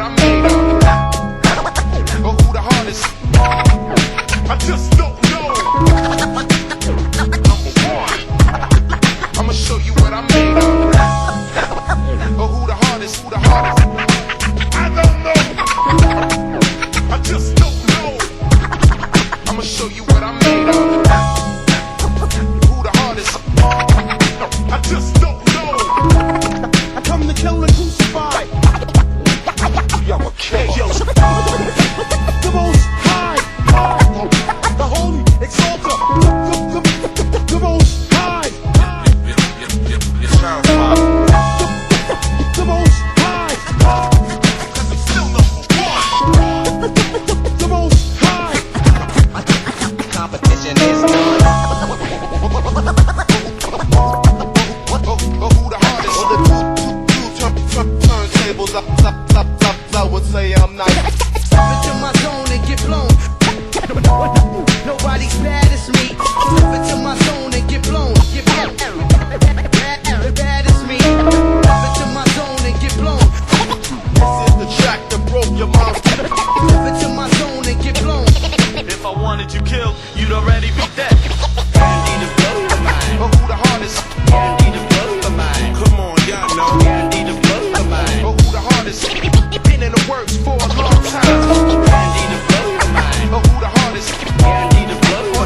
what I'm made of. But who the hardest? I just don't know. Number one, I'ma show you what I'm made of. But who the hardest? Who the hardest? I don't know. I just don't know. I'ma show you what I'm made of. Who the hardest? I just don't know. I come to kill and crucify. Yo, I'm a killer. The most high, the holy exalter, the most high, the most high, Cause I'm still number one. the most high. Competition is done. But who the hardest? On the two turntables, I would say I'm nice. Step into my zone and get blown. Nobody's bad.